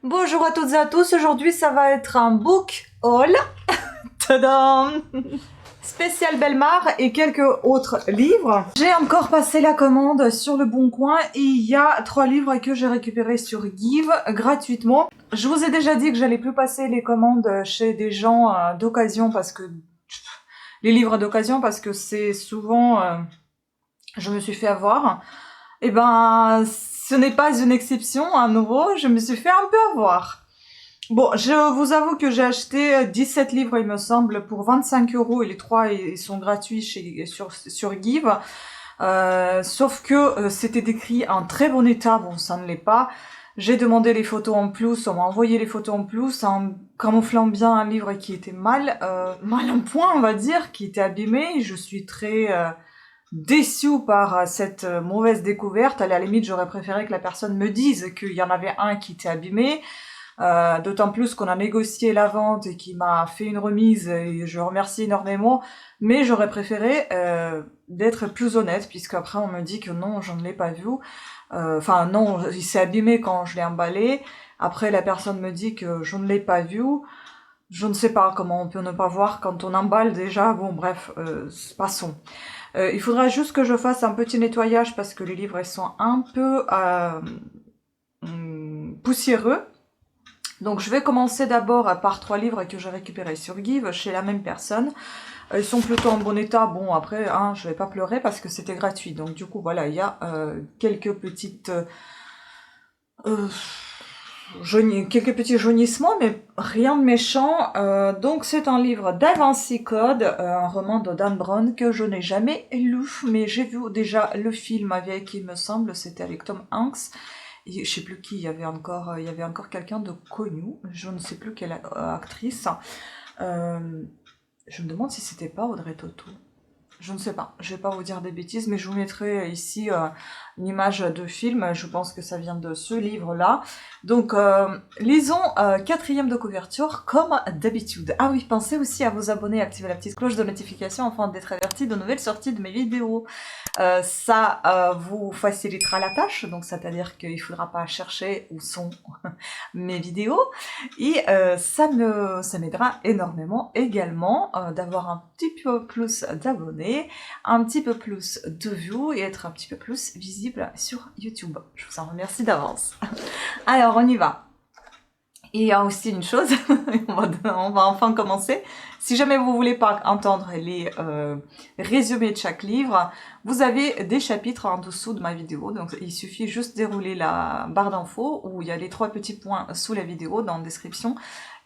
Bonjour à toutes et à tous, aujourd'hui ça va être un book haul, tadam, spécial Bellemare et quelques autres livres. J'ai encore passé la commande sur le Bon Coin et il y a 3 livres que j'ai récupérés sur Give gratuitement. Je vous ai déjà dit que j'allais plus passer les commandes chez des gens d'occasion parce que les livres d'occasion parce que c'est souvent je me suis fait avoir. Et ben ce n'est pas une exception, à nouveau, je me suis fait un peu avoir. Bon, je vous avoue que j'ai acheté 17 livres, il me semble, pour 25 € et les 3 ils sont gratuits sur Give. Sauf que c'était décrit en très bon état, bon ça ne l'est pas. J'ai demandé les photos en plus, on m'a envoyé les photos en plus en camouflant bien un livre qui était mal en point, on va dire, qui était abîmé. Je suis très déçue par cette mauvaise découverte. À la limite, j'aurais préféré que la personne me dise qu'il y en avait un qui était abîmé. D'autant plus qu'on a négocié la vente et qu'il m'a fait une remise et je remercie énormément, mais j'aurais préféré d'être plus honnête puisqu'après on me dit que non, je ne l'ai pas vu. Enfin non, il s'est abîmé quand je l'ai emballé. Après la personne me dit que je ne l'ai pas vu. Je ne sais pas comment on peut ne pas voir quand on emballe déjà. Bon bref, passons. Il faudra juste que je fasse un petit nettoyage parce que les livres ils sont un peu poussiéreux. Donc je vais commencer d'abord par 3 livres que j'ai récupérés sur Give chez la même personne. Ils sont plutôt en bon état. Bon après, hein, je vais pas pleurer parce que c'était gratuit. Donc du coup voilà, il y a quelques petits jaunissements, mais rien de méchant. Donc c'est un livre d'Da Vinci Code, un roman de Dan Brown que je n'ai jamais lu, mais j'ai vu déjà le film avec, il me semble, c'était avec Tom Hanks. Et je sais plus qui, il y avait encore quelqu'un de connu, je ne sais plus quelle actrice. Je me demande si c'était pas Audrey Tautou. Je ne sais pas, je vais pas vous dire des bêtises, mais je vous mettrai ici une image de film, je pense que ça vient de ce livre-là. Donc, lisons 4e de couverture, comme d'habitude. Ah oui, pensez aussi à vous abonner, activer la petite cloche de notification afin d'être averti de nouvelles sorties de mes vidéos. Ça vous facilitera la tâche, donc c'est-à-dire qu'il ne faudra pas chercher où sont mes vidéos. Et ça m'aidera énormément également d'avoir un petit peu plus d'abonnés, un petit peu plus de views et être un petit peu plus visible sur YouTube. Je vous en remercie d'avance. Alors, on y va. Et il y a aussi une chose, on va enfin commencer. Si jamais vous voulez pas entendre les résumés de chaque livre, vous avez des chapitres en dessous de ma vidéo. Donc il suffit juste dérouler la barre d'infos où il y a les 3 petits points sous la vidéo dans la description.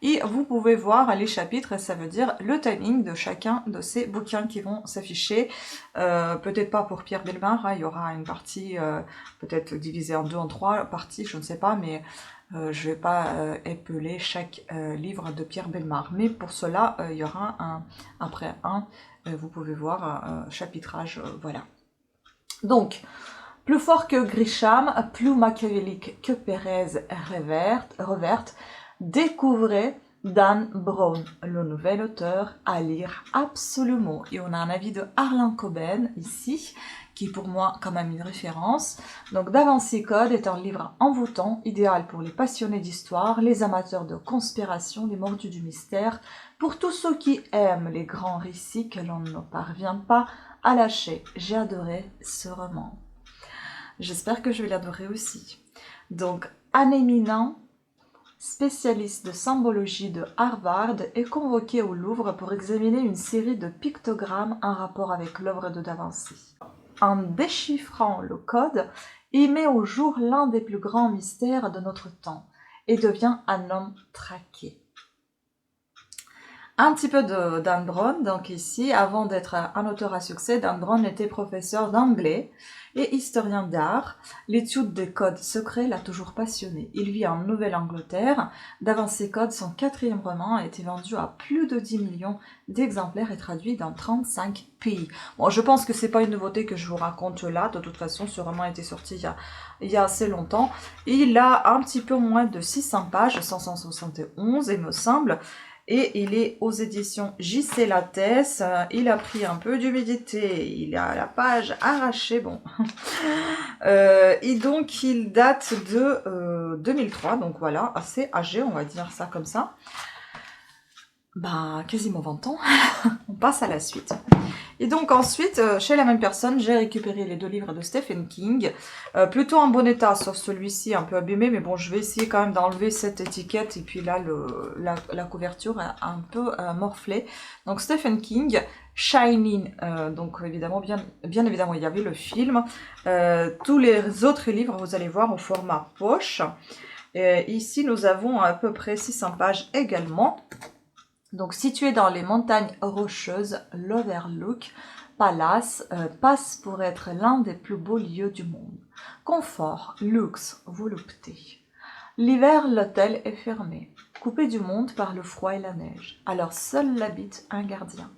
Et vous pouvez voir les chapitres, ça veut dire le timing de chacun de ces bouquins qui vont s'afficher. Peut-être pas pour Pierre Bellemare, hein, il y aura une partie peut-être divisée en 2, en 3 parties, je ne sais pas, mais je vais pas épeler chaque livre de Pierre Bellemare. Mais pour cela, il y aura un après un, vous pouvez voir chapitrage, voilà. Donc, plus fort que Grisham, plus machiavélique que Pérez Reverte, découvrez Dan Brown, le nouvel auteur à lire absolument. Et on a un avis de Harlan Coben ici, qui est pour moi quand même une référence. Donc Da Vinci Code est un livre envoûtant, idéal pour les passionnés d'histoire, les amateurs de conspiration, les mordus du mystère, pour tous ceux qui aiment les grands récits que l'on ne parvient pas à lâcher. J'ai adoré ce roman. J'espère que je vais l'adorer aussi. Donc, Anne Éminent, spécialiste de symbologie de Harvard, est convoquée au Louvre pour examiner une série de pictogrammes en rapport avec l'œuvre de Da Vinci. En déchiffrant le code, il met au jour l'un des plus grands mystères de notre temps et devient un homme traqué. Un petit peu de Dan Brown, donc ici, avant d'être un auteur à succès, Dan Brown était professeur d'anglais et historien d'art. L'étude des codes secrets l'a toujours passionné. Il vit en Nouvelle-Angleterre. Da Vinci Code, son 4e roman, a été vendu à plus de 10 millions d'exemplaires et traduit dans 35 pays. Bon, je pense que c'est pas une nouveauté que je vous raconte là. De toute façon, ce roman a été sorti il y a assez longtemps. Et il a un petit peu moins de 600 pages, 571, il me semble. Et il est aux éditions JC Lattès. Il a pris un peu d'humidité. Il a la page arrachée. Bon. Et donc, il date de 2003. Donc voilà, assez âgé, on va dire ça comme ça. Bah, quasiment 20 ans. On passe à la suite. Et donc ensuite, chez la même personne, j'ai récupéré les 2 livres de Stephen King, plutôt en bon état, sauf celui-ci un peu abîmé, mais bon, je vais essayer quand même d'enlever cette étiquette, et puis là, la couverture est un peu morflée. Donc Stephen King, Shining, donc évidemment, bien évidemment, il y avait le film. Tous les autres livres, vous allez voir, au format poche. Ici, nous avons à peu près 600 pages également. Donc, situé dans les montagnes rocheuses, l'Overlook Palace passe pour être l'un des plus beaux lieux du monde. Confort, luxe, volupté. L'hiver, l'hôtel est fermé, coupé du monde par le froid et la neige. Alors seul l'habite un gardien.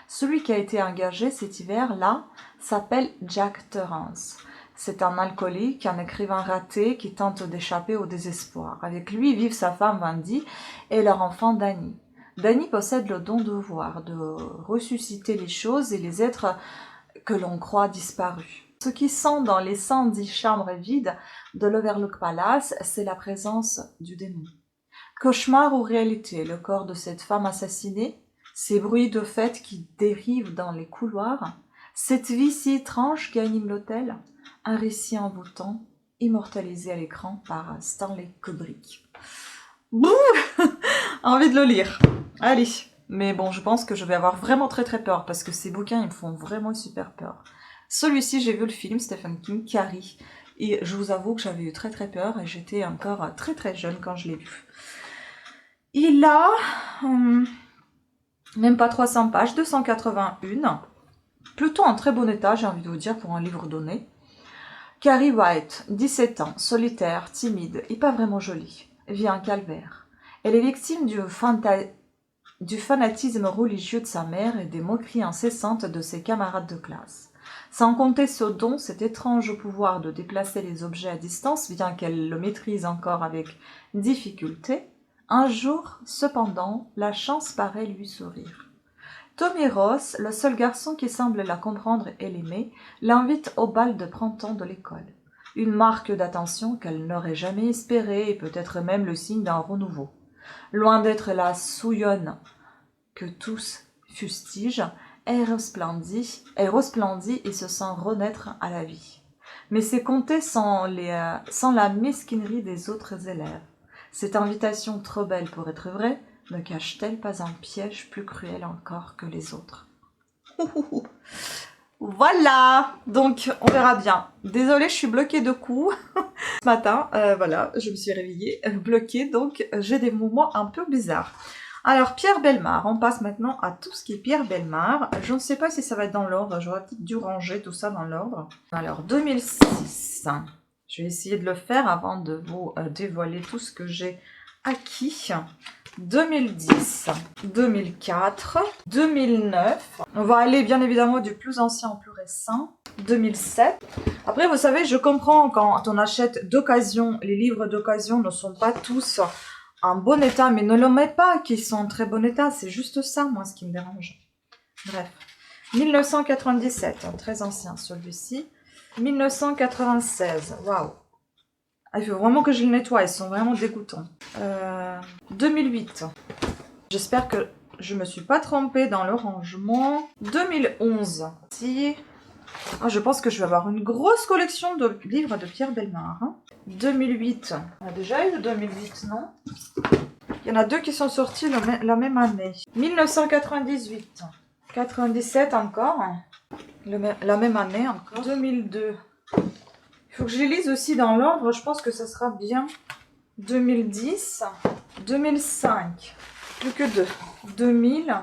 Celui qui a été engagé cet hiver-là s'appelle Jack Torrance. C'est un alcoolique, un écrivain raté qui tente d'échapper au désespoir. Avec lui vivent sa femme Wendy et leur enfant Danny. Danny possède le don de voir, de ressusciter les choses et les êtres que l'on croit disparus. Ce qui sent dans les 110 chambres vides de l'Overlook Palace, c'est la présence du démon. Cauchemar ou réalité, le corps de cette femme assassinée, ces bruits de fête qui dérivent dans les couloirs, cette vie si étrange qui anime l'hôtel, un récit envoûtant, immortalisé à l'écran par Stanley Kubrick. Bouh Envie de le lire. Allez, mais bon, je pense que je vais avoir vraiment très peur, parce que ces bouquins, ils me font vraiment super peur. Celui-ci, j'ai vu le film, Stephen King, Carrie, et je vous avoue que j'avais eu très peur, et j'étais encore très jeune quand je l'ai vu. Il a même pas 300 pages, 281, plutôt en très bon état, j'ai envie de vous dire, pour un livre donné. Carrie White, 17 ans, solitaire, timide, et pas vraiment jolie, vit un calvaire. Elle est victime du fanatisme religieux de sa mère et des moqueries incessantes de ses camarades de classe. Sans compter ce don, cet étrange pouvoir de déplacer les objets à distance, bien qu'elle le maîtrise encore avec difficulté, un jour, cependant, la chance paraît lui sourire. Tommy Ross, le seul garçon qui semble la comprendre et l'aimer, l'invite au bal de printemps de l'école. Une marque d'attention qu'elle n'aurait jamais espérée et peut-être même le signe d'un renouveau. Loin d'être la souillonne que tous fustigent, elle resplendit et se sent renaître à la vie. Mais c'est compter sans la mesquinerie des autres élèves. Cette invitation trop belle pour être vraie ne cache-t-elle pas un piège plus cruel encore que les autres? Voilà, donc on verra bien. Désolée, je suis bloquée de coups. Ce matin, voilà, je me suis réveillée bloquée, donc j'ai des moments un peu bizarres. Alors, Pierre Bellemare, on passe maintenant à tout ce qui est Pierre Bellemare. Je ne sais pas si ça va être dans l'ordre, j'aurais peut-être dû ranger tout ça dans l'ordre. Alors, 2006, je vais essayer de le faire avant de vous dévoiler tout ce que j'ai acquis. 2010, 2004, 2009. On va aller bien évidemment du plus ancien au plus récent. 2007. Après, vous savez, je comprends quand on achète d'occasion, les livres d'occasion ne sont pas tous en bon état, mais ne le mets pas qu'ils sont en très bon état. C'est juste ça, moi, ce qui me dérange. Bref. 1997, très ancien celui-ci. 1996, waouh. Il faut vraiment que je le nettoie, ils sont vraiment dégoûtants. 2008. J'espère que je me suis pas trompée dans le rangement. 2011. Si. Oh, je pense que je vais avoir une grosse collection de livres de Pierre Bellemare. 2008. On a déjà eu le 2008, non? Il y en a 2 qui sont sortis la même année. 1998. 97 encore. La même année encore. 2002. Il faut que je les lise aussi dans l'ordre, je pense que ça sera bien. 2010, 2005, plus que 2. 2000.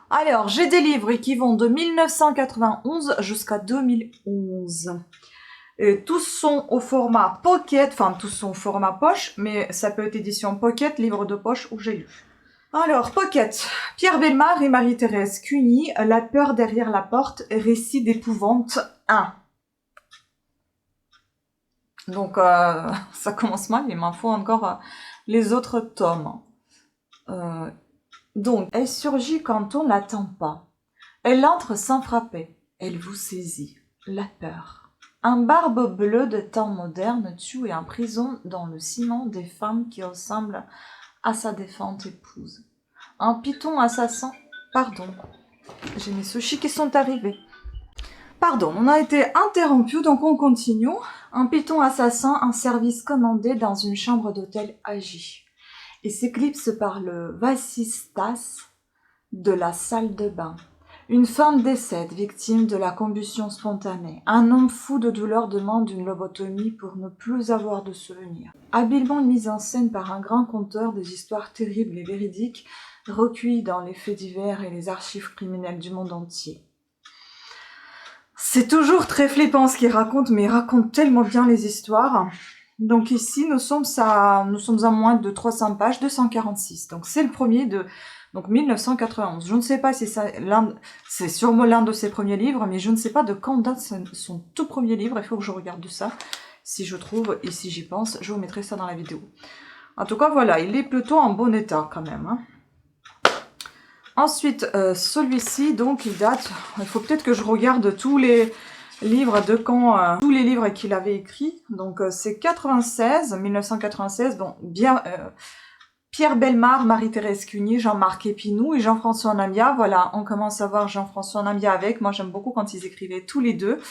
Alors, j'ai des livres qui vont de 1991 jusqu'à 2011. Et tous sont au format pocket, enfin tous sont au format poche, mais ça peut être édition pocket, livre de poche où j'ai lu. Alors, pocket. Pierre Bellemare et Marie-Thérèse Cuny, La peur derrière la porte, récit d'épouvante 1. Donc, ça commence mal, il m'en faut encore les autres tomes. Donc, elle surgit quand on l'attend pas. Elle entre sans frapper. Elle vous saisit. La peur. Un barbe bleue de temps moderne tue et emprisonne dans le ciment des femmes qui ressemblent à sa défunte épouse. Un python assassin... Pardon, j'ai mes sushis qui sont arrivés. Pardon, on a été interrompu, donc on continue. Un python assassin, un service commandé dans une chambre d'hôtel agit et s'éclipse par le vasistas de la salle de bain. Une femme décède, victime de la combustion spontanée. Un homme fou de douleur demande une lobotomie pour ne plus avoir de souvenirs. Habilement mise en scène par un grand conteur des histoires terribles et véridiques, recueillies dans les faits divers et les archives criminelles du monde entier. C'est toujours très flippant ce qu'il raconte, mais il raconte tellement bien les histoires. Donc ici, nous sommes à moins de 300 pages, 246. Donc c'est le premier de 1991. Je ne sais pas si c'est sûrement l'un de ses premiers livres, mais je ne sais pas de quand date son tout premier livre. Il faut que je regarde ça. Si je trouve et si j'y pense, je vous mettrai ça dans la vidéo. En tout cas, voilà, il est plutôt en bon état quand même. Hein. Ensuite, celui-ci, donc, il date... Il faut peut-être que je regarde tous les livres de quand... tous les livres qu'il avait écrits. Donc, c'est 1996. Bon, bien... Pierre Bellemare, Marie-Thérèse Cuny, Jean-Marc Épinou et Jean-François Namiat. Voilà, on commence à voir Jean-François Namiat avec. Moi, j'aime beaucoup quand ils écrivaient tous les deux.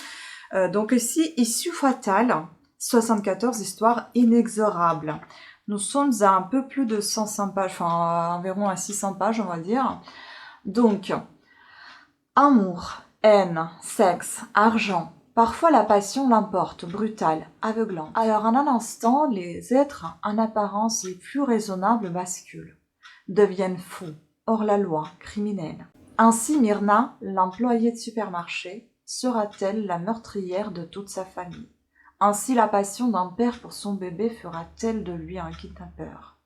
Donc ici, Issue fatale, 74 histoires inexorables. Nous sommes à un peu plus de 105 pages, enfin environ à 600 pages, on va dire. Donc, amour, haine, sexe, argent. Parfois la passion l'emporte, brutale, aveuglante. Alors en un instant, les êtres en apparence les plus raisonnables basculent, deviennent fous, hors la loi, criminels. Ainsi Myrna, l'employée de supermarché, sera-t-elle la meurtrière de toute sa famille? Ainsi la passion d'un père pour son bébé fera-t-elle de lui un kidnappeur?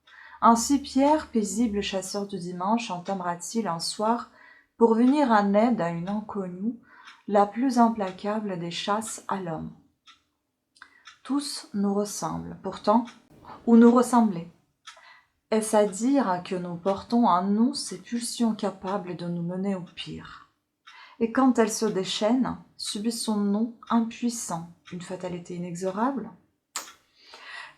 Ainsi Pierre, paisible chasseur du dimanche, entamera-t-il un soir pour venir en aide à une inconnue, la plus implacable des chasses à l'homme. Tous nous ressemblent, pourtant, ou nous ressembler. Est-ce à dire que nous portons en nous ces pulsions capables de nous mener au pire? Et quand elles se déchaînent, subissons-nous impuissants une fatalité inexorable?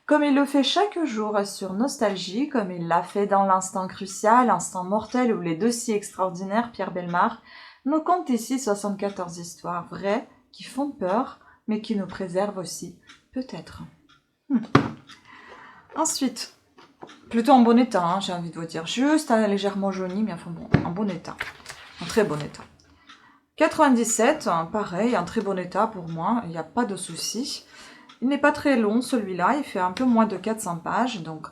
Comme il le fait chaque jour sur Nostalgie, comme il l'a fait dans l'Instant Crucial, Instant Mortel ou les dossiers extraordinaires Pierre Bellemare, nous compte ici 74 histoires vraies qui font peur, mais qui nous préservent aussi, peut-être. Ensuite, plutôt en bon état, hein, j'ai envie de vous dire, juste légèrement jauni, mais enfin bon, en bon état, en très bon état. 97, pareil, en très bon état pour moi, il n'y a pas de souci. Il n'est pas très long celui-là, il fait un peu moins de 400 pages, donc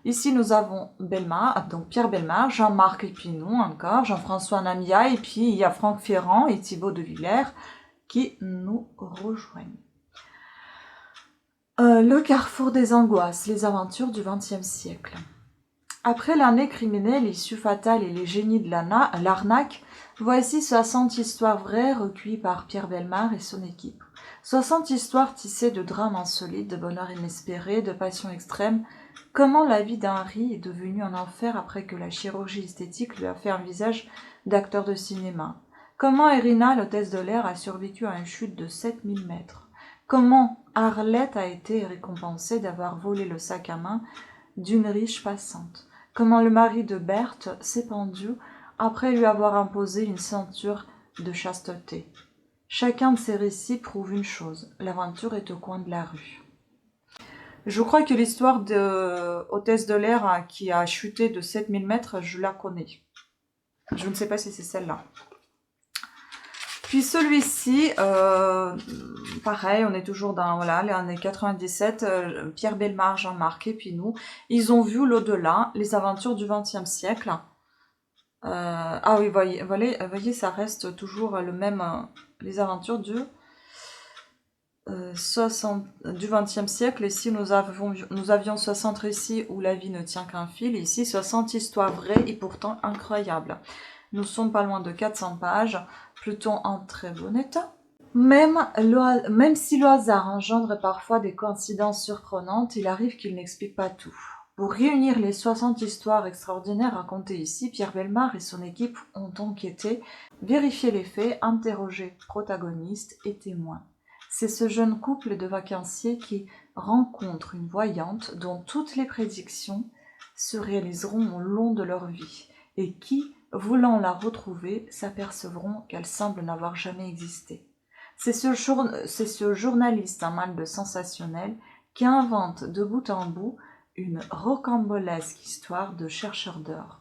ici nous avons donc Pierre Bellemare, Jean-Marc Épinou encore, Jean-François Namiat, et puis il y a Franck Ferrand et Thibaut de Villers qui nous rejoignent. Le carrefour des angoisses, les aventures du XXe siècle. Après l'année criminelle, Issue fatale et les génies de l'arnaque, voici 60 histoires vraies recueillies par Pierre Bellemare et son équipe. 60 histoires tissées de drames insolites, de bonheur inespéré, de passion extrême. Comment la vie d'Henri est devenue un enfer après que la chirurgie esthétique lui a fait un visage d'acteur de cinéma. Comment Irina, l'hôtesse de l'air, a survécu à une chute de 7000 mètres. Comment Arlette a été récompensée d'avoir volé le sac à main d'une riche passante. Comment le mari de Berthe s'est pendu après lui avoir imposé une ceinture de chasteté. Chacun de ces récits prouve une chose, l'aventure est au coin de la rue. Je crois que l'histoire de hôtesse de l'air qui a chuté de 7000 mètres, je la connais. Je ne sais pas si c'est celle-là. Puis celui-ci, pareil, on est toujours dans les années 97, Pierre Bellemare, Jean-Marc Épinou, ils ont vu l'au-delà, les aventures du XXe siècle. Ah oui, voyez, ça reste toujours le même, les aventures du XXe siècle. Ici, nous avions 60 récits où la vie ne tient qu'un fil. Et ici, 60 histoires vraies et pourtant incroyables. Nous sommes pas loin de 400 pages, plutôt en très bon état. Même si le hasard engendre parfois des coïncidences surprenantes, il arrive qu'il n'explique pas tout. Pour réunir les 60 histoires extraordinaires racontées ici, Pierre Bellemare et son équipe ont enquêté, vérifié les faits, interrogé protagonistes et témoins. C'est ce jeune couple de vacanciers qui rencontre une voyante dont toutes les prédictions se réaliseront au long de leur vie et qui, voulant la retrouver, s'apercevront qu'elle semble n'avoir jamais existé. C'est ce journaliste amant de sensationnel qui invente de bout en bout une rocambolesque histoire de chercheur d'or.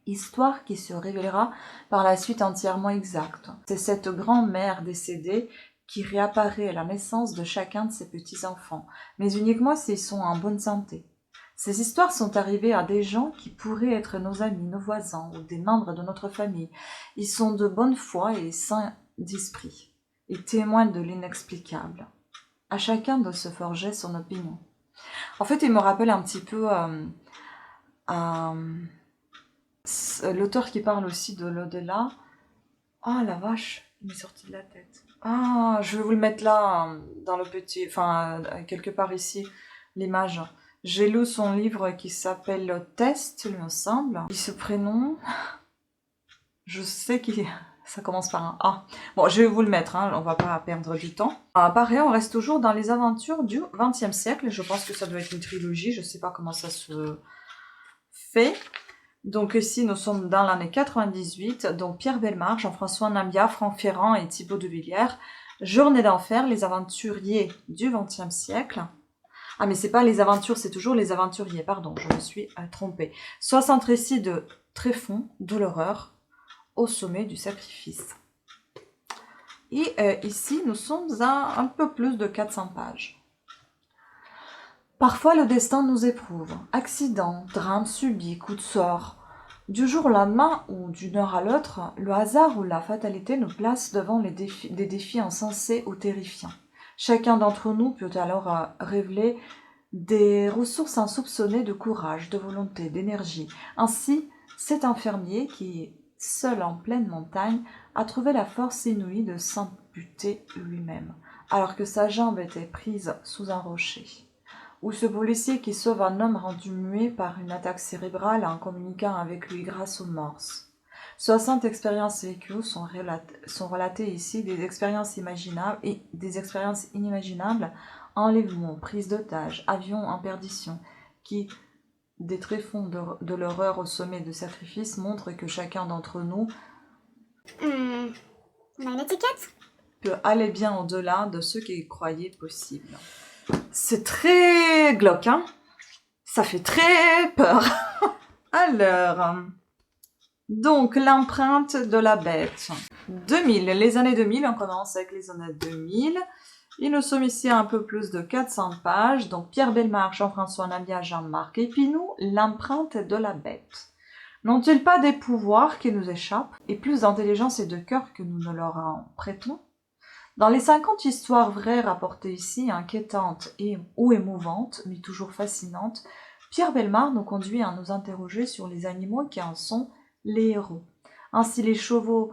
Histoire qui se révélera par la suite entièrement exacte. C'est cette grand-mère décédée qui réapparaît à la naissance de chacun de ses petits-enfants, mais uniquement s'ils sont en bonne santé. Ces histoires sont arrivées à des gens qui pourraient être nos amis, nos voisins ou des membres de notre famille. Ils sont de bonne foi et sains d'esprit. Ils témoignent de l'inexplicable. À chacun de se forger son opinion. En fait, il me rappelle un petit peu l'auteur qui parle aussi de l'au-delà. Ah, la vache, il m'est sorti de la tête. Ah, je vais vous le mettre là, dans le petit... Enfin, quelque part ici, l'image. J'ai lu son livre qui s'appelle Test, il me semble. Et ce prénom... Je sais qu'il... Ça commence par un A. Bon, je vais vous le mettre, hein, on va pas perdre du temps. Pareil, on reste toujours dans les aventures du XXe siècle. Je pense que ça doit être une trilogie, je sais pas comment ça se fait. Donc ici, nous sommes dans l'année 98. Donc Pierre Bellemare, Jean-François Nambia, Franck Ferrand et Thibaut de Villiers. Journée d'enfer, les aventuriers du XXe siècle. Ah, mais c'est pas les aventures, c'est toujours les aventuriers, pardon, je me suis trompée. 60 récits de tréfonds, de l'horreur, au sommet du sacrifice. Et ici, nous sommes à un peu plus de 400 pages. Parfois, le destin nous éprouve. Accidents, drames subis, coups de sort. Du jour au lendemain ou d'une heure à l'autre, le hasard ou la fatalité nous place devant des défis insensés ou terrifiants. Chacun d'entre nous peut alors révéler des ressources insoupçonnées de courage, de volonté, d'énergie. Ainsi, cet infirmier qui, seul en pleine montagne, a trouvé la force inouïe de s'amputer lui-même, alors que sa jambe était prise sous un rocher. Ou ce policier qui sauve un homme rendu muet par une attaque cérébrale en communiquant avec lui grâce aux morses. 60 expériences vécues sont relatées ici, des expériences imaginables et des expériences inimaginables, enlèvements, prise d'otages, avions en perdition, qui, des tréfonds de l'horreur au sommet de sacrifice, montrent que chacun d'entre nous On a une étiquette? Peut aller bien au-delà de ce qu'il croyait possible. C'est très glauque, hein? Ça fait très peur. Alors, donc l'empreinte de la bête. 2000, les années 2000, on commence avec les années 2000. Et nous sommes ici à un peu plus de 400 pages. Donc Pierre Bellemare, Jean-François Nambia, Jean-Marc Épinou, l'empreinte de la bête. N'ont-ils pas des pouvoirs qui nous échappent et plus d'intelligence et de cœur que nous ne leur en prêtons? Dans les 50 histoires vraies rapportées ici, inquiétantes ou émouvantes, mais toujours fascinantes, Pierre Bellemare nous conduit à nous interroger sur les animaux qui en sont les héros. Ainsi les chevaux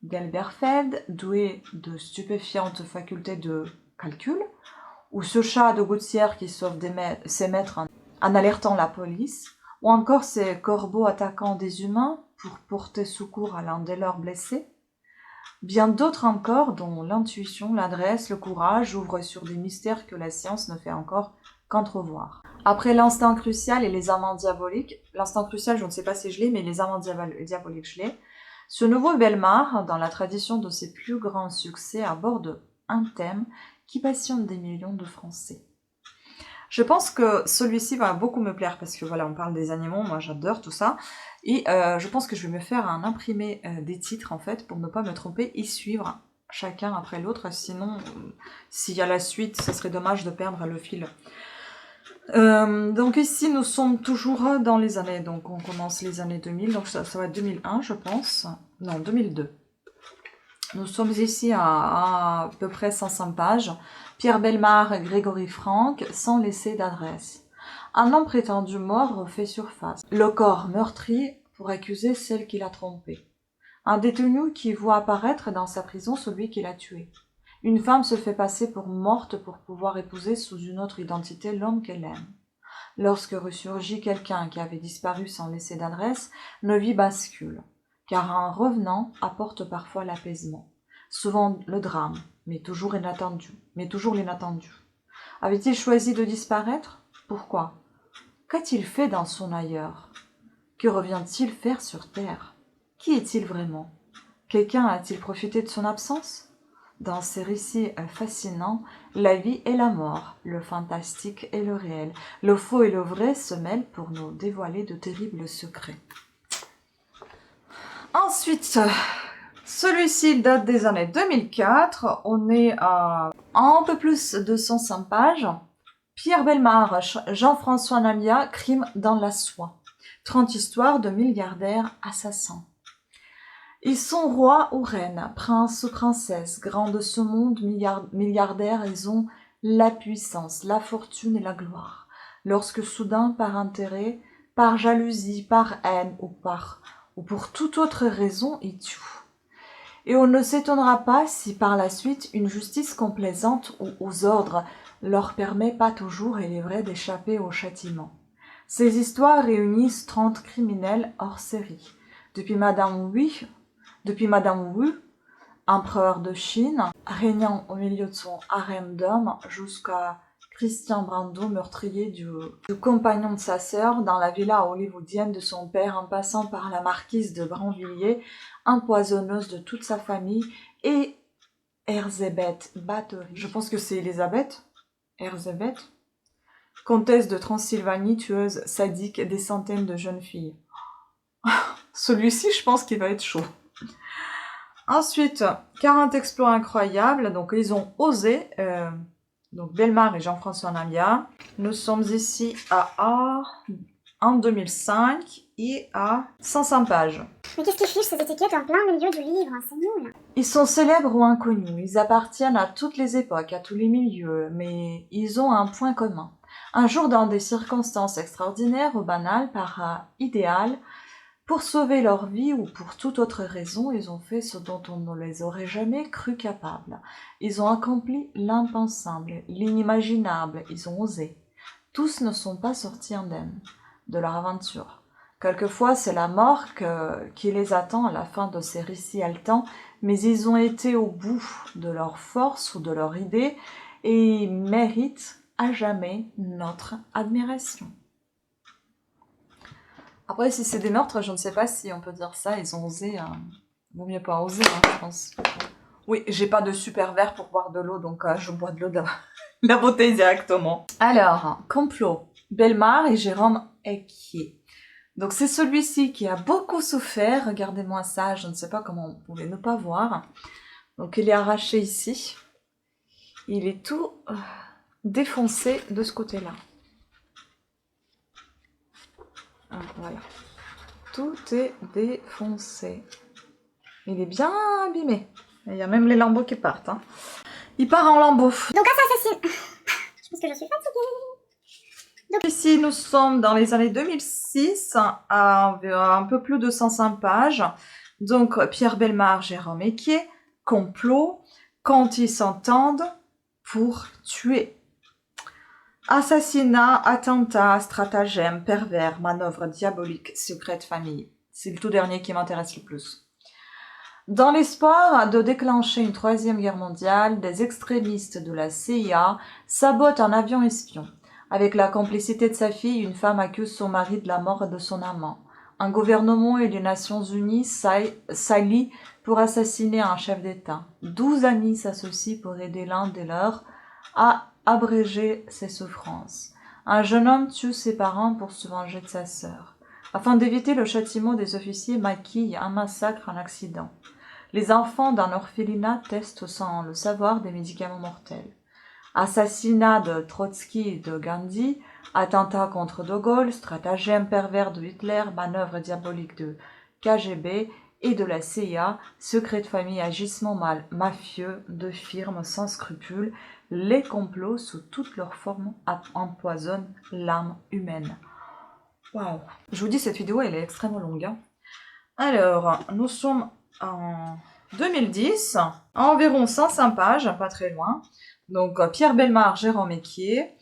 Gelberfeld, doués de stupéfiantes facultés de calcul, ou ce chat de gouttière qui sauve ses maîtres en alertant la police, ou encore ces corbeaux attaquant des humains pour porter secours à l'un des leurs blessés. Bien d'autres encore dont l'intuition, l'adresse, le courage ouvrent sur des mystères que la science ne fait encore qu'entrevoir. Après l'instant crucial et les amants diaboliques, l'instant crucial je ne sais pas si je l'ai, mais les amants diaboliques je l'ai, ce nouveau Bellemare, dans la tradition de ses plus grands succès, aborde un thème qui passionne des millions de Français. Je pense que celui-ci va beaucoup me plaire parce que voilà, on parle des animaux, moi j'adore tout ça. Et je pense que je vais me faire un imprimé des titres en fait pour ne pas me tromper et suivre chacun après l'autre. Sinon, s'il y a la suite, ça serait dommage de perdre le fil. Donc ici, nous sommes toujours dans les années, donc on commence les années 2000, donc ça va être 2001 je pense, non 2002. Nous sommes ici à peu près 500 pages. Pierre Bellemare, Grégory Franck, sans laisser d'adresse. Un homme prétendu mort refait surface. Le corps meurtri pour accuser celle qui l'a trompé. Un détenu qui voit apparaître dans sa prison celui qui l'a tué. Une femme se fait passer pour morte pour pouvoir épouser sous une autre identité l'homme qu'elle aime. Lorsque ressurgit quelqu'un qui avait disparu sans laisser d'adresse, nos vies basculent, car un revenant apporte parfois l'apaisement, souvent le drame, mais toujours l'inattendu. Avait-il choisi de disparaître? Pourquoi? Qu'a-t-il fait dans son ailleurs? Que revient-il faire sur Terre? Qui est-il vraiment? Quelqu'un a-t-il profité de son absence? Dans ces récits fascinants, la vie et la mort, le fantastique et le réel, le faux et le vrai se mêlent pour nous dévoiler de terribles secrets. Ensuite, celui-ci date des années 2004. On est à un peu plus de 105 pages. Pierre Bellemare, Jean-François Namiat, Crime dans la soie. 30 histoires de milliardaires assassins. Ils sont rois ou reines, princes ou princesses, grands de ce monde, milliardaires, ils ont la puissance, la fortune et la gloire. Lorsque soudain, par intérêt, par jalousie, par haine ou pour toute autre raison, ils tuent. Et on ne s'étonnera pas si par la suite une justice complaisante ou aux ordres leur permet pas toujours, il est vrai, d'échapper au châtiment. Ces histoires réunissent 30 criminels hors série. Depuis Madame Wu, empereur de Chine, régnant au milieu de son harem d'hommes, jusqu'à Christian Brando, meurtrier du compagnon de sa sœur dans la villa hollywoodienne de son père, en passant par la marquise de Brinvilliers, empoisonneuse de toute sa famille, et Erzébeth Bathory. Je pense que c'est Elisabeth. Erzébeth, comtesse de Transylvanie, tueuse sadique des centaines de jeunes filles. Celui-ci, je pense qu'il va être chaud. Ensuite, 40 exploits incroyables. Donc, ils ont osé. Donc, Bellemare et Jean-François Namiat. Nous sommes ici en 2005 et à 500 pages. Mais qu'est-ce qui fiche ces étiquettes en plein milieu du livre? C'est nul. Ils sont célèbres ou inconnus. Ils appartiennent à toutes les époques, à tous les milieux. Mais ils ont un point commun. Un jour, dans des circonstances extraordinaires ou banales, par idéal, pour sauver leur vie ou pour toute autre raison, ils ont fait ce dont on ne les aurait jamais cru capables. Ils ont accompli l'impensable, l'inimaginable, ils ont osé. Tous ne sont pas sortis indemnes de leur aventure. Quelquefois, c'est la mort qui les attend à la fin de ces récits haletants, mais ils ont été au bout de leur force ou de leur idée et méritent à jamais notre admiration. Après, si c'est des meurtres, je ne sais pas si on peut dire ça, ils ont osé. Vaut mieux pas oser, je pense. Oui, j'ai pas de super verre pour boire de l'eau, donc je bois de l'eau de la bouteille directement. Alors, complot. Bellemare et Jérôme Ecquier. Donc c'est celui-ci qui a beaucoup souffert. Regardez-moi ça, je ne sais pas comment on pouvait ne pas voir. Donc il est arraché ici. Il est tout défoncé de ce côté-là. Voilà. Tout est défoncé. Il est bien abîmé. Il y a même les lambeaux qui partent. Hein. Il part en lambeaux. Donc assassine. Je pense que je suis fatiguée. Donc ici, nous sommes dans les années 2006, à un peu plus de 105 pages. Donc Pierre Bellemare, Jérôme Ecquier, complot, quand ils s'entendent pour tuer. Assassinat, attentat, stratagème, pervers, manœuvre diabolique, secret de famille. C'est le tout dernier qui m'intéresse le plus. Dans l'espoir de déclencher une troisième guerre mondiale, des extrémistes de la CIA sabotent un avion espion. Avec la complicité de sa fille, une femme accuse son mari de la mort de son amant. Un gouvernement et les Nations Unies s'allient pour assassiner un chef d'État. 12 amis s'associent pour aider l'un des leurs à abréger ses souffrances. Un jeune homme tue ses parents pour se venger de sa sœur. Afin d'éviter le châtiment des officiers maquille un massacre, un accident. Les enfants d'un orphelinat testent sans le savoir des médicaments mortels. Assassinat de Trotsky et de Gandhi, attentat contre De Gaulle, stratagème pervers de Hitler, manœuvre diabolique de KGB et de la CIA, secret de famille, agissement mafieux de firmes sans scrupules, les complots sous toutes leurs formes empoisonnent l'âme humaine. Waouh! Je vous dis, cette vidéo, elle est extrêmement longue. Hein. Alors, nous sommes en 2010, environ 105 pages, pas très loin. Donc, Pierre Bellemare, Jérôme Ecquier.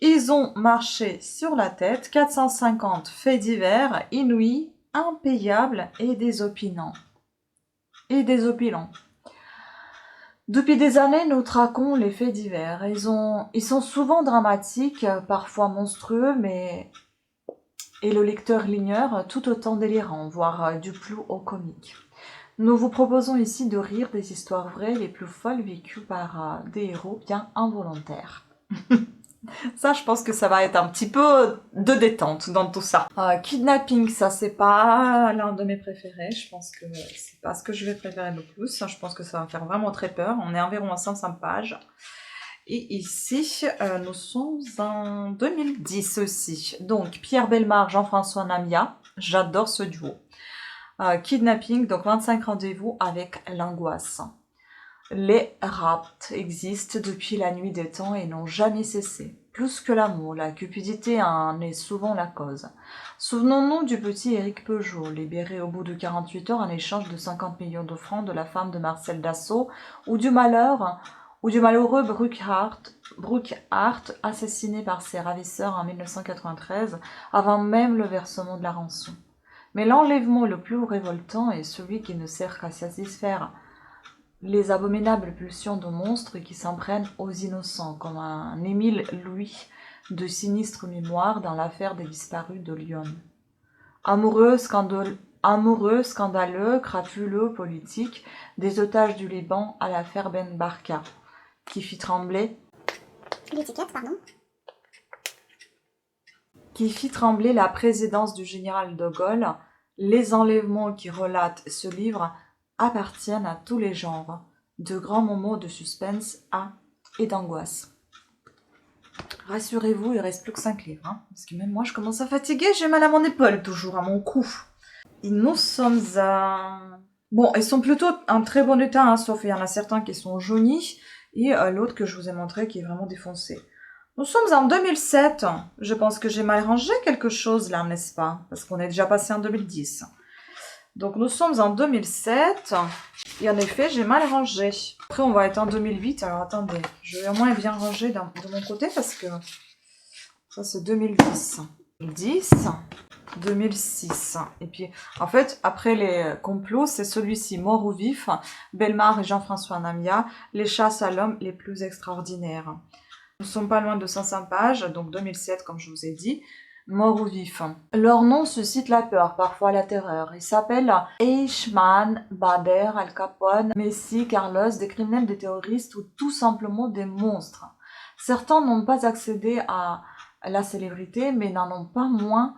Ils ont marché sur la tête, 450 faits divers, inouïs, impayables et désopilants. Depuis des années, nous traquons les faits divers. Ils sont souvent dramatiques, parfois monstrueux, et le lecteur l'ignore, tout autant délirants, voire du plus au comique. Nous vous proposons ici de rire des histoires vraies les plus folles vécues par des héros bien involontaires. Ça, je pense que ça va être un petit peu de détente dans tout ça. Kidnapping, ça c'est pas l'un de mes préférés. Je pense que c'est pas ce que je vais préférer le plus. Je pense que ça va me faire vraiment très peur. On est environ à 105 pages. Et ici, nous sommes en 2010 aussi. Donc, Pierre Bellemare, Jean-François Namia. J'adore ce duo. Kidnapping, donc 25 rendez-vous avec l'angoisse. Les rapts existent depuis la nuit des temps et n'ont jamais cessé. Plus que l'amour, la cupidité en est souvent la cause. Souvenons-nous du petit Éric Peugeot, libéré au bout de 48 heures en échange de 50 millions de francs de la femme de Marcel Dassault, ou du malheureux Brookhart, assassiné par ses ravisseurs en 1993, avant même le versement de la rançon. Mais l'enlèvement le plus révoltant est celui qui ne sert qu'à satisfaire les abominables pulsions de monstres qui s'en prennent aux innocents, comme un Émile Louis de sinistre mémoire dans l'affaire des disparus de Lyon. Amoureux, scandaleux, crapuleux, politique, des otages du Liban à l'affaire Ben Barka, qui fit trembler la présidence du général de Gaulle. Les enlèvements qui relatent ce livre appartiennent à tous les genres, de grands moments de suspense et d'angoisse. Rassurez-vous, il reste plus que 5 livres, hein, parce que même moi je commence à fatiguer, j'ai mal à mon épaule toujours, à mon cou. Et nous sommes à... Bon, ils sont plutôt en très bon état, hein, sauf il y en a certains qui sont jaunis, et l'autre que je vous ai montré qui est vraiment défoncé. Nous sommes en 2007, je pense que j'ai mal rangé quelque chose là, n'est-ce pas? Parce qu'on est déjà passé en 2010. Donc nous sommes en 2007, et en effet j'ai mal rangé. Après on va être en 2008, alors attendez, je vais au moins bien ranger de mon côté parce que ça c'est 2010. 2006. Et puis en fait après les complots c'est celui-ci, Mort ou vif, Bellemare et Jean-François Namia, les chasses à l'homme les plus extraordinaires. Nous sommes pas loin de 500 pages, donc 2007 comme je vous ai dit. Mort ou vif. Leur nom suscite la peur, parfois la terreur. Ils s'appellent Eichmann, Bader, Al Capone, Messi, Carlos, des criminels, des terroristes ou tout simplement des monstres. Certains n'ont pas accédé à la célébrité, mais n'en ont pas moins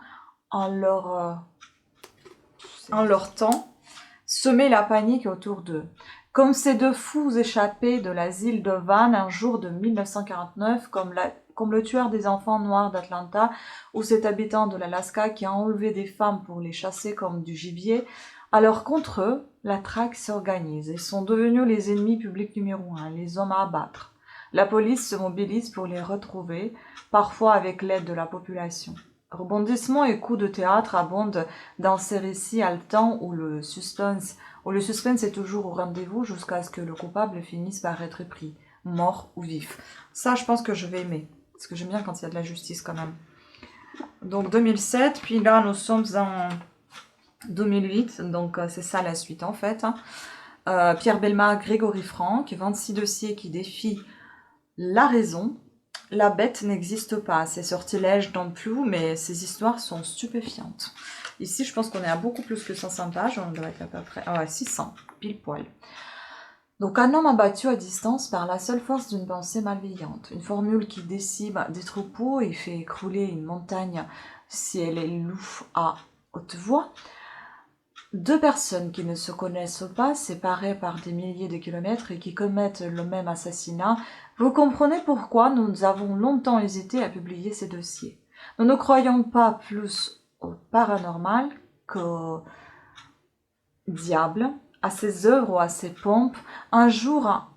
en leur temps semé la panique autour d'eux. Comme ces deux fous échappés de l'asile de Vannes un jour de 1949, comme le tueur des enfants noirs d'Atlanta, ou cet habitant de l'Alaska qui a enlevé des femmes pour les chasser comme du gibier, alors contre eux, la traque s'organise. Ils sont devenus les ennemis publics numéro 1, les hommes à abattre. La police se mobilise pour les retrouver, parfois avec l'aide de la population. Rebondissements et coups de théâtre abondent dans ces récits haletants où le suspense est toujours au rendez-vous jusqu'à ce que le coupable finisse par être pris, mort ou vif. Ça, je pense que je vais aimer. Parce que j'aime bien quand il y a de la justice quand même. Donc 2007, puis là nous sommes en 2008, donc c'est ça la suite en fait. Pierre Bellemare, Grégory Franck, 26 dossiers qui défient la raison. La bête n'existe pas, ces sortilèges non plus, mais ces histoires sont stupéfiantes. Ici je pense qu'on est à beaucoup plus que 500 pages, on doit être à peu près 600, pile poil. Donc un homme abattu à distance par la seule force d'une pensée malveillante. Une formule qui décime des troupeaux et fait écrouler une montagne si elle est loue à haute voix. Deux personnes qui ne se connaissent pas, séparées par des milliers de kilomètres et qui commettent le même assassinat. Vous comprenez pourquoi nous avons longtemps hésité à publier ces dossiers. Nous ne croyons pas plus au paranormal qu'au diable, à ses œuvres ou à ses pompes. Un jour,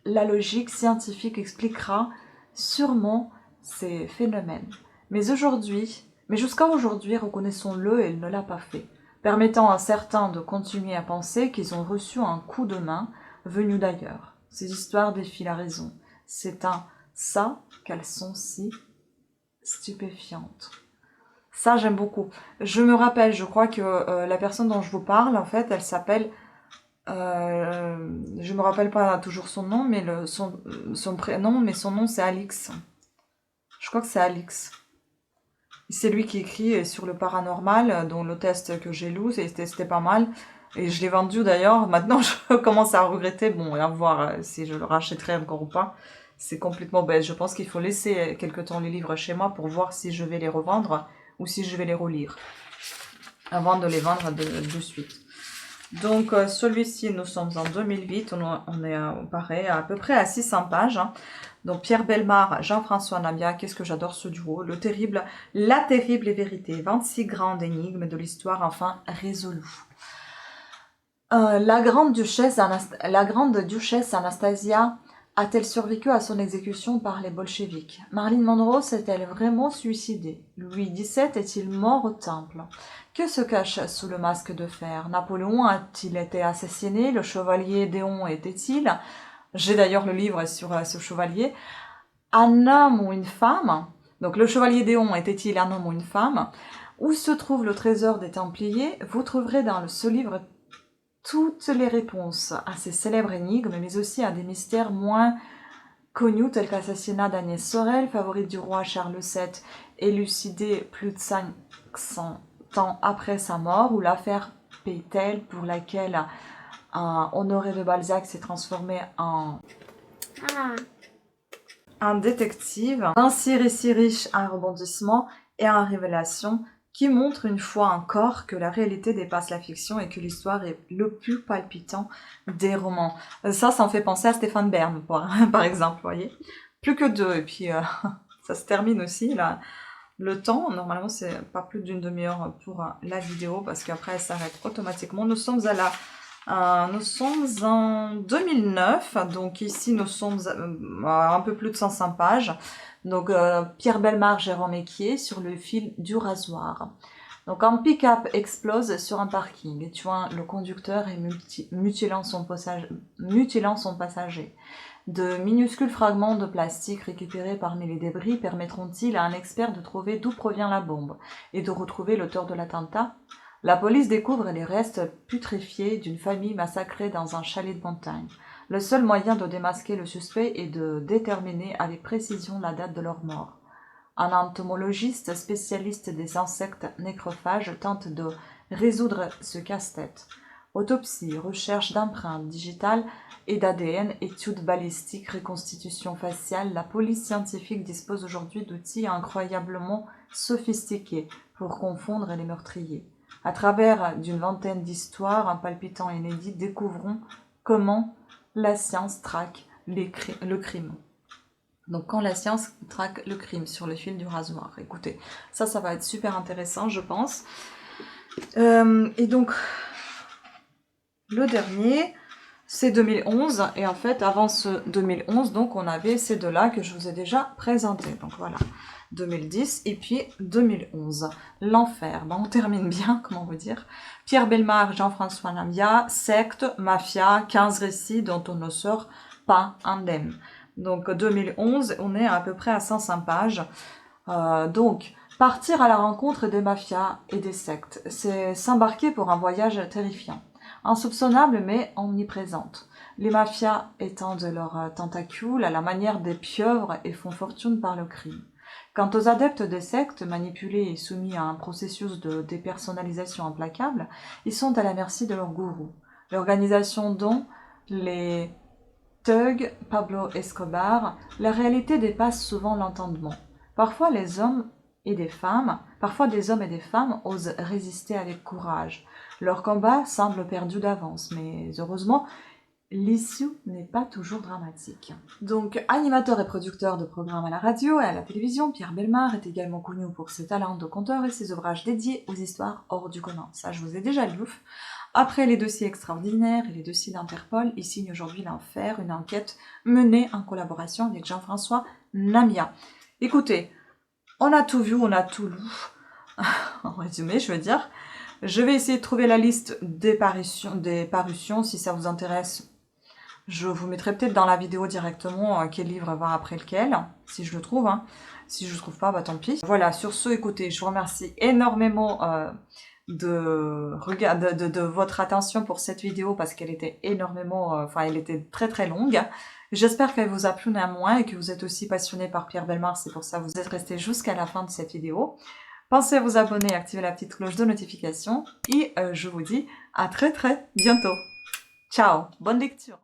la logique scientifique expliquera sûrement ces phénomènes. Mais jusqu'à aujourd'hui, reconnaissons-le, elle ne l'a pas fait, permettant à certains de continuer à penser qu'ils ont reçu un coup de main venu d'ailleurs. Ces histoires défient la raison. C'est un ça qu'elles sont si stupéfiante. Ça, j'aime beaucoup. Je me rappelle, je crois que la personne dont je vous parle, en fait, elle s'appelle... je me rappelle pas toujours son nom, mais son prénom, mais son nom c'est Alix. Je crois que c'est Alix. C'est lui qui écrit sur le paranormal, dont le test que j'ai lu, c'était pas mal. Et je l'ai vendu d'ailleurs. Maintenant, je commence à regretter. Bon, et à voir si je le rachèterai encore ou pas. C'est complètement bête. Je pense qu'il faut laisser quelque temps les livres chez moi pour voir si je vais les revendre ou si je vais les relire avant de les vendre de suite. Donc, celui-ci, nous sommes en 2008. On est pareil, à peu près à 600 pages. Hein. Donc, Pierre Bellemare, Jean-François Namiat, qu'est-ce que j'adore ce duo. La terrible et vérité. 26 grandes énigmes de l'histoire enfin résolues. La grande duchesse Anastasia a-t-elle survécu à son exécution par les bolcheviks? Marilyn Monroe s'est-elle vraiment suicidée? Louis XVII est-il mort au Temple? Que se cache sous le masque de fer? Napoléon a-t-il été assassiné? Le chevalier Déon était-il? J'ai d'ailleurs le livre sur ce chevalier. Un homme ou une femme? Donc le chevalier Déon était-il un homme ou une femme? Où se trouve le trésor des Templiers? Vous trouverez dans ce livre toutes les réponses à ces célèbres énigmes, mais aussi à des mystères moins connus tels qu'assassinat d'Agnès Sorel, favorite du roi Charles VII, élucidé plus de 500 ans après sa mort, ou l'affaire Peytel, pour laquelle Honoré de Balzac s'est transformé en un détective. Ainsi, récit riche en rebondissements et en révélations qui montre une fois encore que la réalité dépasse la fiction et que l'histoire est le plus palpitant des romans. Ça me fait penser à Stéphane Bern, par exemple, vous voyez. Plus que deux, et puis ça se termine aussi, là. Le temps, normalement, c'est pas plus d'une demi-heure pour la vidéo, parce qu'après, elle s'arrête automatiquement. Nous sommes en 2009, donc ici, nous sommes à un peu plus de 105 pages. Donc, Pierre Bellemare, Jérôme Équier, sur le fil du rasoir. Donc, un pick-up explose sur un parking, tuant le conducteur et mutilant son passager. De minuscules fragments de plastique récupérés parmi les débris permettront-ils à un expert de trouver d'où provient la bombe et de retrouver l'auteur de l'attentat? La police découvre les restes putréfiés d'une famille massacrée dans un chalet de montagne. Le seul moyen de démasquer le suspect est de déterminer avec précision la date de leur mort. Un entomologiste spécialiste des insectes nécrophages tente de résoudre ce casse-tête. Autopsie, recherche d'empreintes digitales et d'ADN, études balistiques, reconstitution faciale, la police scientifique dispose aujourd'hui d'outils incroyablement sophistiqués pour confondre les meurtriers. À travers d'une vingtaine d'histoires, palpitants et inédits, découvrons comment la science traque le crime. Donc, quand la science traque le crime sur le fil du rasoir. Écoutez, ça va être super intéressant, je pense. Et donc, le dernier, c'est 2011. Et en fait, avant ce 2011, donc, on avait ces deux-là que je vous ai déjà présentés. Donc, voilà. 2010 et puis 2011. L'enfer. Bon, on termine bien, comment vous dire. Pierre Bellemare, Jean-François Namiat, secte, mafia, 15 récits dont on ne sort pas indemne. Donc 2011, on est à peu près à 105 pages. Donc, partir à la rencontre des mafias et des sectes, c'est s'embarquer pour un voyage terrifiant. Insoupçonnable mais omniprésente. Les mafias étendent leurs tentacules à la manière des pieuvres et font fortune par le crime. Quant aux adeptes des sectes, manipulés et soumis à un processus de dépersonnalisation implacable, ils sont à la merci de leur gourou. L'organisation dont les thugs, Pablo Escobar, la réalité dépasse souvent l'entendement. Parfois des hommes et des femmes osent résister avec courage. Leur combat semble perdu d'avance, mais heureusement, l'issue n'est pas toujours dramatique. Donc, animateur et producteur de programmes à la radio et à la télévision, Pierre Bellemare est également connu pour ses talents de conteur et ses ouvrages dédiés aux histoires hors du commun. Ça, je vous ai déjà lu. Après les dossiers extraordinaires et les dossiers d'Interpol, il signe aujourd'hui l'enfer, une enquête menée en collaboration avec Jean-François Namiat. Écoutez, on a tout vu, on a tout lu. En résumé, je veux dire. Je vais essayer de trouver la liste des parutions si ça vous intéresse. Je vous mettrai peut-être dans la vidéo directement quel livre va après lequel, si je le trouve. Hein. Si je ne trouve pas, bah tant pis. Voilà, sur ce, écoutez, je vous remercie énormément de votre attention pour cette vidéo parce qu'elle était énormément, enfin elle était très très longue. J'espère qu'elle vous a plu néanmoins et que vous êtes aussi passionné par Pierre Bellemare, c'est pour ça que vous êtes resté jusqu'à la fin de cette vidéo. Pensez à vous abonner, activer la petite cloche de notification et je vous dis à très très bientôt. Ciao, bonne lecture.